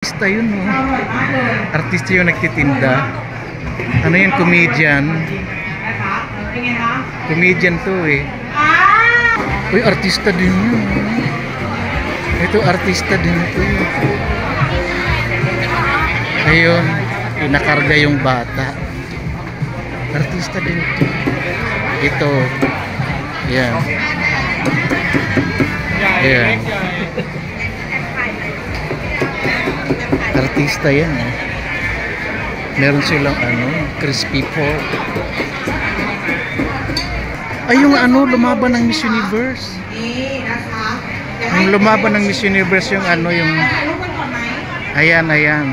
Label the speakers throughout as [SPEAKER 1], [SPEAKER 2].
[SPEAKER 1] Artista yun, no? Artista yung nagtitinda. Ano yun, comedian. Comedian to eh. Uy, artista din yun. Ito, artista din to. Ayun, nakarga yung bata. Artista din to. Ito. Yan. Yan. Artista yan eh. Meron silang crispy pork. Ay, yung lumaban ng Miss Universe. Yung lumaban ng Miss Universe yung yung ayan.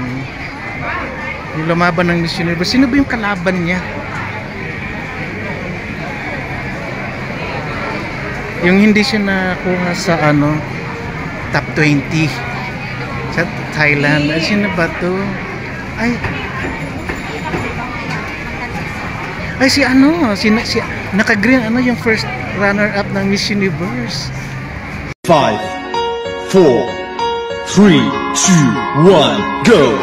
[SPEAKER 1] Yung lumaban ng Miss Universe. Sino ba yung kalaban niya? Yung hindi siya nakuha sa top 20 sa Thailand. Ay, sino ba to? Ay, si naka-green yung first runner-up ng Miss Universe.
[SPEAKER 2] 5, 4, 3, 2, 1, go!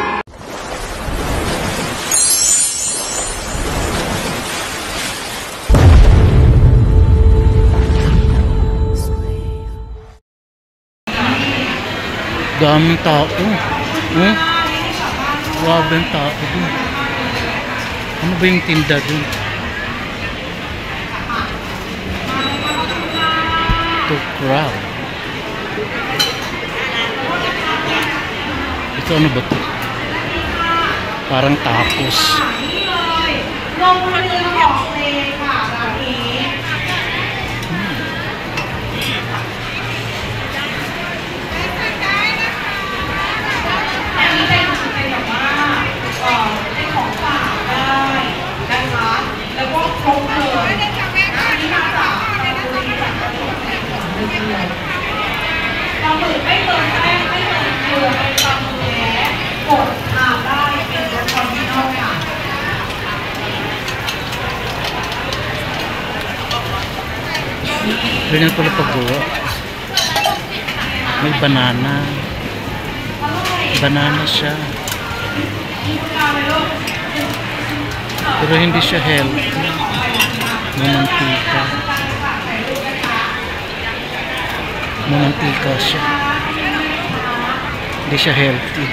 [SPEAKER 1] Daming tao. Grabe ang tao dun. Ano ba yung tinda dun? Ito, crowd. Ito ano ba ito? Parang tacos. Ganyan pala paggawa. May banana. Banana siya. Pero hindi siya healthy. Mamantika. Mamantika siya. Hindi siya healthy.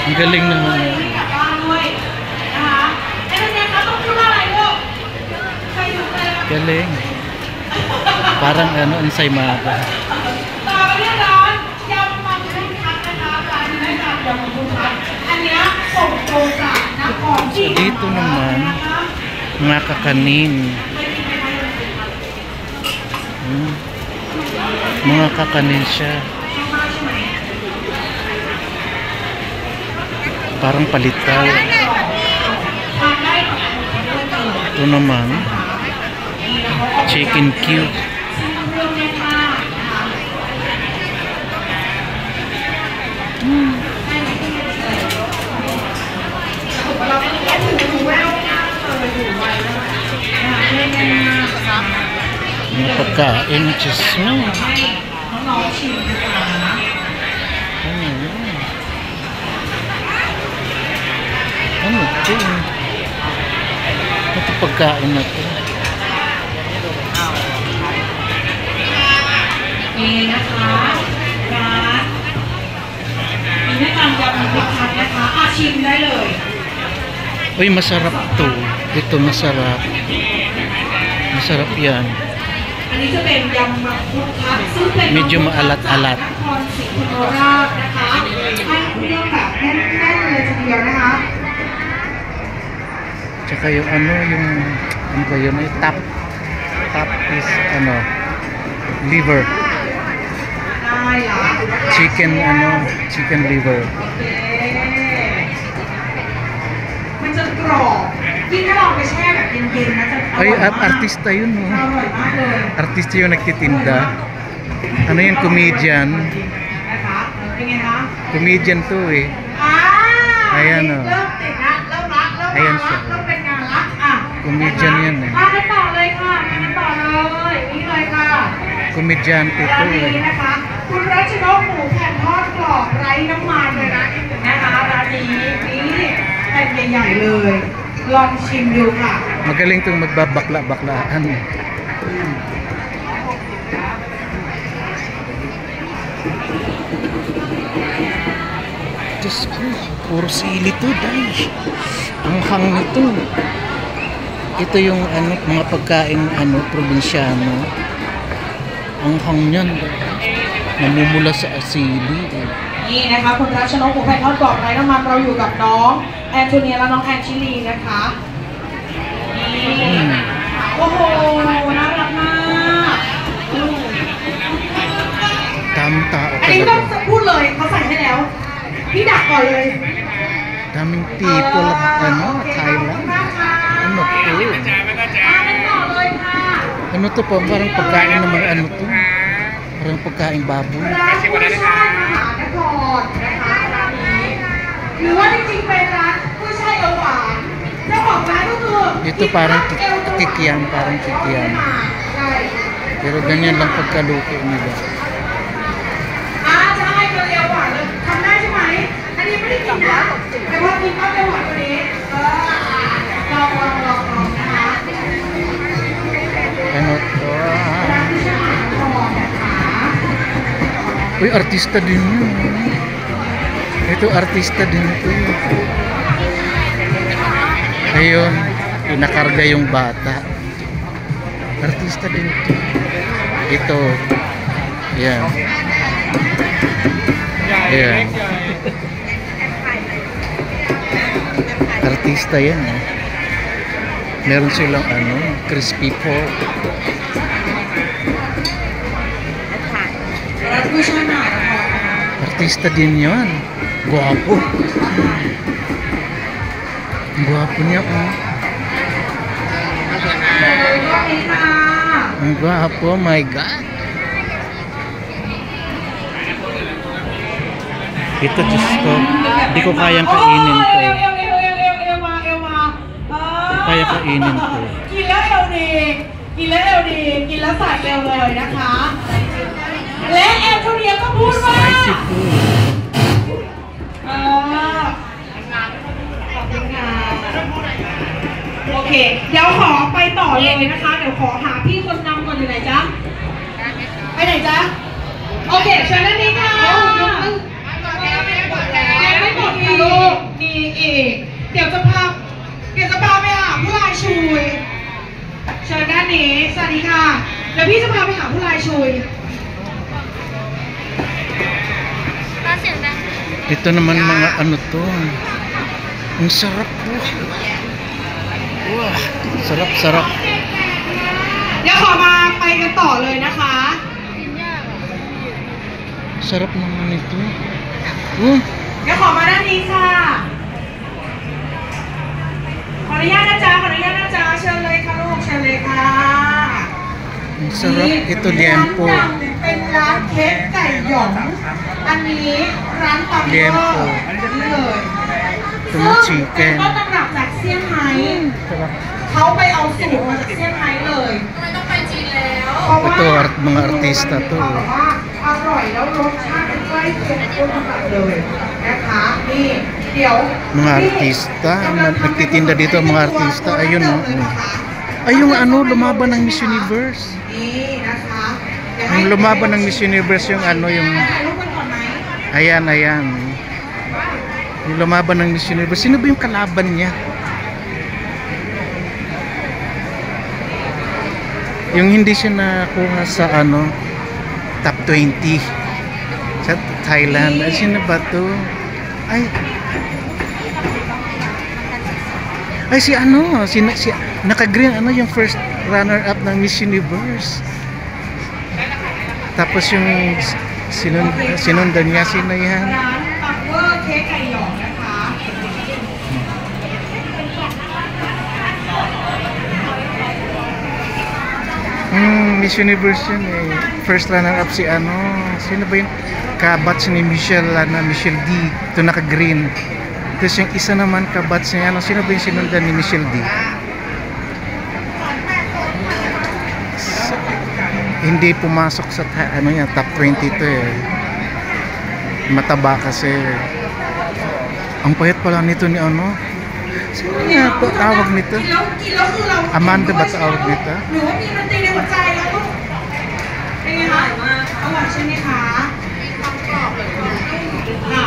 [SPEAKER 1] Ang galing naman. Galing. Parang ensaymada. So dito naman mga kakanin. Mga kakanin siya. Parang palitaw. Ito naman chicken cube. Mga pagkain, just ano ito? Ito pagkain na ito.
[SPEAKER 3] นี่นะคะร้านมีแนะนำยำพริกคั้นนะคะชิมได้เลย
[SPEAKER 1] Uy, masarap to. Ito masarap. Masarap yan.
[SPEAKER 3] อันนี้จะเป็นยำมังคุดคั้นซึ่งเป็น
[SPEAKER 1] Medyo maalat-alat.
[SPEAKER 3] นครศรีธรรมราชนะคะให้เครื่องแบบแน่นๆเลยทีเดียวนะคะ
[SPEAKER 1] Tsaka yung yung ba yun? Top is liver. Chicken liver.
[SPEAKER 3] มันจะกรอบที่ถ้าเราไปแช่แบบเย็นๆนะจะอร่
[SPEAKER 1] Ay,
[SPEAKER 3] อยมาก
[SPEAKER 1] artista yun, no?
[SPEAKER 3] อร่อยมากเลย
[SPEAKER 1] Artista yung nagtitinda. Ano yun, comedian.
[SPEAKER 3] นะคะเป็นไงคะ
[SPEAKER 1] Comedian to eh. Ayan, oh.
[SPEAKER 3] เริ่มติดละเริ่มรักเริ่ม
[SPEAKER 1] Ayan
[SPEAKER 3] รั
[SPEAKER 1] siya.
[SPEAKER 3] กเริ่มเป็นงานรัก
[SPEAKER 1] Comedian yan eh.
[SPEAKER 3] มากันต่อเลยค่ะมากันต่อเลยนี่เลยค่ะ
[SPEAKER 1] Komedyante
[SPEAKER 3] ร้าน
[SPEAKER 1] to
[SPEAKER 3] นี้
[SPEAKER 1] eh.
[SPEAKER 3] นะคะ คุณรัชนกหมูแผ่นทอดกรอบไร้น้ำมันนะคะร้านนี้นี่แผ่นใหญ่ๆเลย ลองชิมดูค่ะ
[SPEAKER 1] Magaling itong magbabakla-baklaan. Diyos ko, puro sili to, dahil. Ang hang nito. Ito yung ano, mga pagkain probinsyano. Ang hang niyan, namumula sa sili.
[SPEAKER 3] นี่นะคะคุณรัชนกหมูแผ่นทอดกรอบไร้น้ำมันเราอยู่กับน้องแอนโทเนียและน้องแอนชิลีนะคะนี่โอ้โหน่ารักมาก
[SPEAKER 1] Tama-tao
[SPEAKER 3] อันนี้ก็
[SPEAKER 1] talaga.
[SPEAKER 3] พูดเลยเขาใส่ให้แล้วพี่ดักก่อนเลย
[SPEAKER 1] Daming people of Thailand. Ano to?
[SPEAKER 3] เล่นต่อเลยค่ะ
[SPEAKER 1] Ano to po? Parang pagkain naman ano to? Parang pagkain baboy.
[SPEAKER 3] ร้านกุ้ยช่ายมหานครนะคะร้านนี้หรือว่าจริงๆเป็นร้านกุ้ยช่ายเอวหวานเจ้าของร้านก็คือ
[SPEAKER 1] Ito parang kikiam, parang kikiam.
[SPEAKER 3] ใช่
[SPEAKER 1] Pero ganyan lang pagkaluto nila.
[SPEAKER 3] จะให้ตัวเอวหวานเลยทำได้ใช่ไหมอันนี้ไม่ได้กินนะแต่พอกินก็เอวหวานตัวนี้ลองนะคะ
[SPEAKER 1] Ano to?
[SPEAKER 3] ร้านกุ้ยช่ายมหานครนะคะ
[SPEAKER 1] Uy, artista din yun. Ito, artista din ito. Ayun, pinakarga yung bata. Artista din ito. Ito. Yan. Yan. Artista yan. Meron silang crispy pork.
[SPEAKER 3] ร้านกุ้ยช่ายมหานคร
[SPEAKER 1] Artista din yun. Guwapo. Guwapo niya, oh.
[SPEAKER 3] ก็มีค่ะ
[SPEAKER 1] Ang guwapo, my God. Ito, Diyos ko. Hindi ko kayang kainin to.
[SPEAKER 3] เอวมา
[SPEAKER 1] Kaya kainin to.
[SPEAKER 3] กินแล้วเอวดีกินแล้วเอวดีกินแล้วใส่เอวเลยนะคะ และแอนโทเนียก็พูดว่า
[SPEAKER 1] Spicy food.
[SPEAKER 3] ขอบคุณค่ะโอเค เดี๋ยวขอไปต่อเลยนะคะ เดี๋ยวขอหาพี่คนนำก่อนอยู่ไหนจ๊ะ ไปไหนจ๊ะ โอเคเชิญด้านนี้ค่ะยังไม่หมดค่ะลูกมีอีก เดี๋ยวจะพาไปหาผู้ลายชุย เชิญด้านนี้ สวัสดีค่ะ เดี๋ยวพี่จะพาไปหาผู้ลายชุย
[SPEAKER 1] Ito naman mga ano to. Ang sarap po. Wow, sarap.
[SPEAKER 3] เดี๋ยวขอมาไปกันต่อเลยนะคะ
[SPEAKER 1] Sarap naman ito.
[SPEAKER 3] เดี๋ยวขอมาด้านนี้ค่ะ ขออนุญาตนะจ๊ะ เชิญเลยค่ะลูก เชิญเลยค่ะ
[SPEAKER 1] Ang sarap. Ito liempo.
[SPEAKER 3] ร้านดังเป็นร้านเค้กไก่หยอง อันนี้ร้านตำ
[SPEAKER 1] เลียมโป
[SPEAKER 3] นี่เลย
[SPEAKER 1] Ito mo chicken.
[SPEAKER 3] เป็นต้นตำรับจากเซี่ยงไฮ้
[SPEAKER 1] Sarap.
[SPEAKER 3] เขาไปเอาสูตรมาจากเซี่ยงไฮ้เลยทำไมต้องไปจีนแล้วเพราะว่า
[SPEAKER 1] Ito, mga artista to.
[SPEAKER 3] ว่าอร่อยแล้วรสชาติใกล้เคียงกับต้นตำรับเลยนะคะนี่เดี๋ยว
[SPEAKER 1] Mga artista. Nagtitinda dito mga artista. Ayun, no? Ay, yung lumaban ng Miss Universe.
[SPEAKER 3] นี่นะคะเดี๋ยว
[SPEAKER 1] Yung lumaban ng Miss Universe yung yung...
[SPEAKER 3] ถ่ายรูปกันก่อนไหม
[SPEAKER 1] Ayan. Yung lumaban ng Miss Universe. Sino ba yung kalaban niya? Yung hindi siya nakuha sa top 20 sa Thailand. Ay, sino ba to? Ay, si naka-green yung first runner-up ng Miss Universe. Tapos yung sinundan niya, sino yan?
[SPEAKER 3] ร้านปักเวอร์เค้กไก่หยองนะคะ
[SPEAKER 1] Miss Universe yun eh. First runner-up si sino ba yun? Kabats ni Michelle D. Ito naka-green. Tapos yung isa naman kabats niya, sino ba yung sinundan ni Michelle D? hindi pumasok sa ano yan, top 20 to eh. Mataba kasi. Ang payat pala nito ni ano. Sino nga po tawag nito? Amanda ba tawag nito?
[SPEAKER 3] หรือว่ามีดนตรีในหัวใจแล้วลูกเป็นไงคะอร่อยใช่ไหมคะค่ะ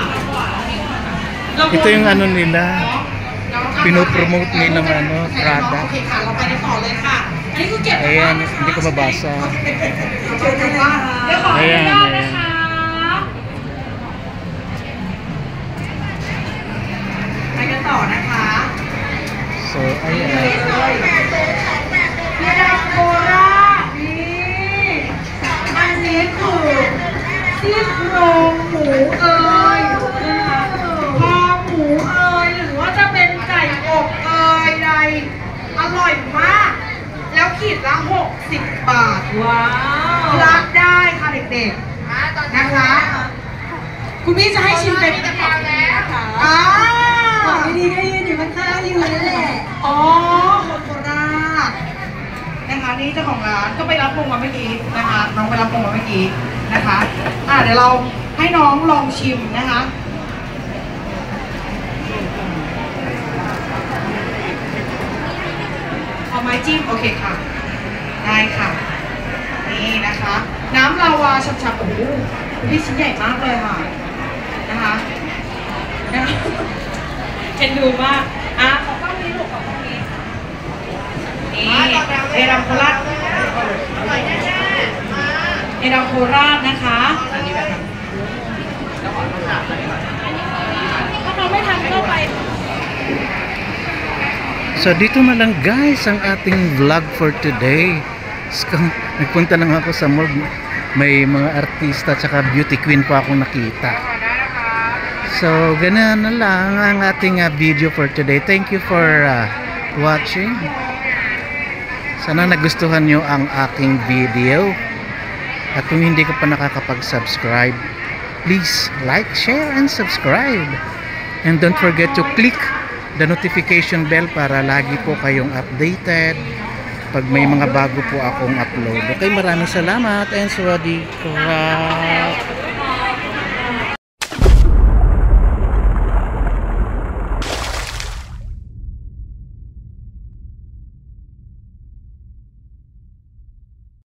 [SPEAKER 1] Ito yung ano nila. Pinopromote nilang ano, Prada.
[SPEAKER 3] โอเคค่ะเราไปกันต่อเลยค่ะอันนี้คือเก็บ
[SPEAKER 1] Ayan, hindi ko mabasa.
[SPEAKER 3] เก็บจากบ้านเดี๋ยวขออนุญาตนะคะไปกันต่อนะคะ
[SPEAKER 1] So, ayan.
[SPEAKER 3] เบียร์ดำโคราชนี่อันนี้คือซี่โครงหมูเอ่ยนะคะคอหมูเอ่ยหรือว่าจะเป็นไก่อบเอ่ยใดอร่อยมาก แล้วขีดละ60 บาท ว้าวรับได้ค่ะเด็กๆนะคะ คุณพี่จะให้ชิมเป็นกระป๋องแล้วค่ะของดีๆก็ยืนอยู่ข้างๆอยู่นั่นแหละอ๋อคนโคราชนะคะนี่เจ้าของร้านก็ไปรับพวงมาเมื่อกี้นะคะน้องไปรับพวงมาเมื่อกี้นะคะเดี๋ยวเราให้น้องลองชิมนะคะเอาไม้จิ้มโอเคค่ะได้ค่ะนี่นะคะน้ำลาวาชับๆโอ้โหพี่ชิ้นใหญ่มากเลยค่ะนะคะเห็นดูมากขอข้างนี้ลูกขอข้างนี้นี่เอรัมโคราชเอรัมโคราชนะคะถ้าเราไม่ทำก็ไป
[SPEAKER 1] So, dito na lang guys ang ating vlog for today. Nagpunta lang ako sa mall. May mga artista at beauty queen pa akong nakita. So, ganun na lang ang ating video for today. Thank you for watching. Sana nagustuhan nyo ang aking video. At kung hindi ka pa nakakapag-subscribe, please like, share, and subscribe. And don't forget to click the notification bell para lagi po kayong updated pag may mga bago po akong upload. Okay, maraming salamat and sawadee ka.